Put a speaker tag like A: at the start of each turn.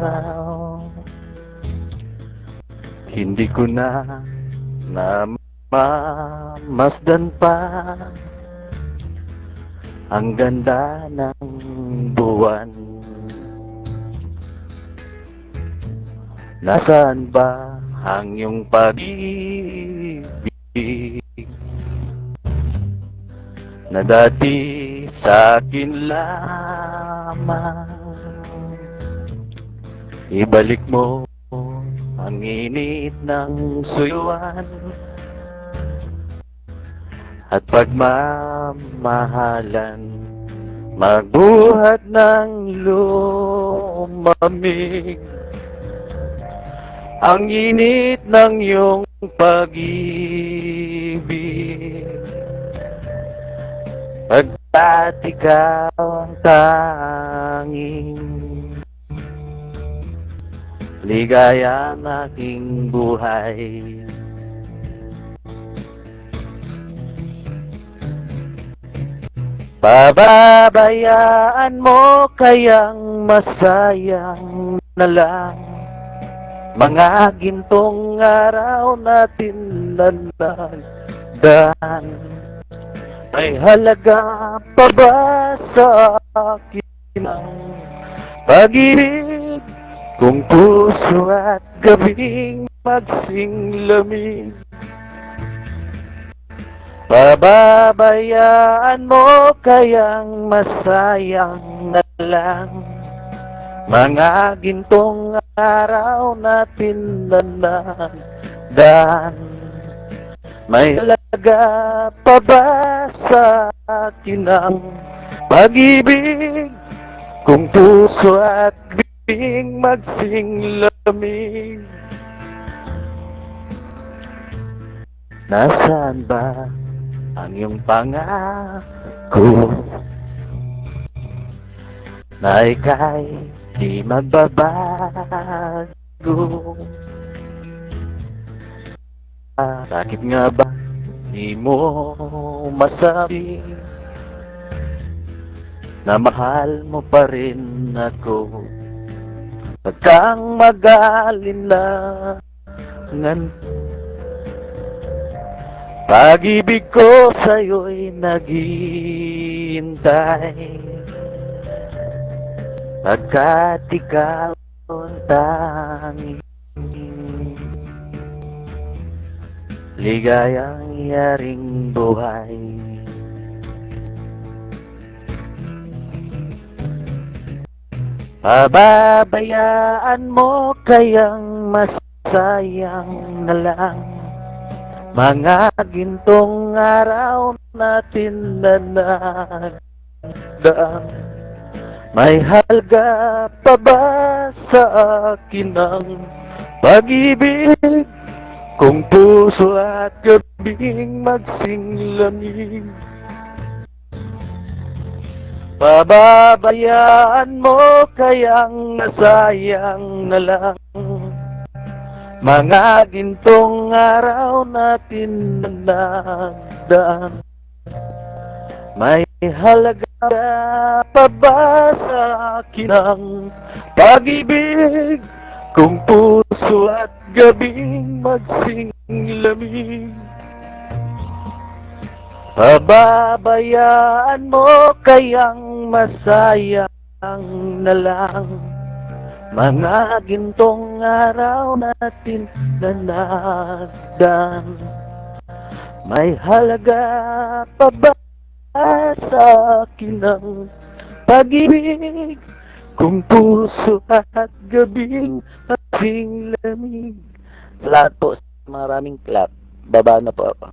A: araw, hindi ko na mamasdan pa ang ganda ng buwan. Nasaan ba ang iyong pag-ibig na dati sa akin lamang? Ibalik mo ang init ng suyuan at pagmamahalan, magbuhat ng lumamig ang init ng iyong pag-ibig. Pagkat ikaw ang tanging ligaya ng aking buhay. Pababayaan mo kayang masayang na lang mga gintong araw natin na nagdaan. May halaga pa ba sa akin ang pag-ibig kung puso at gabing magsinglamig? Pababayaan mo kayang masayang na lang mga gintong araw natin na nagdaan. May halaga pa ba sa akin ang pag-ibig kung puso at bibig magsinglamig? Nasaan ba ang iyong pangako na ika'y di magbabago? Bakit nga ba di mo masabi na mahal mo pa rin ako? Huwag kang mag-alinlangan, pag-ibig ko sa'yo'y naghihintay. Pagkat ikaw ang tanging ligayang yaring buhay. Pababayaan mo kayang masayang na lang mga gintong araw natin na nagdaan. May halaga pa ba sa akin ang pag-ibig kung puso at gabing magsinglamig? Pababayaan mo kayang nasayang na lang mga gintong araw natin na nagdaan. May halaga pa ba sa akin ang pag-ibig kung puso at gabing magsinglamig? Pababayaan mo kayang masayang na lang mga gintong araw natin na nagdaan. May halaga pa ba sa akin ang pag-ibig kung puso at gabing magsinglamig? Lahat po, maraming clap. Baba na po ako.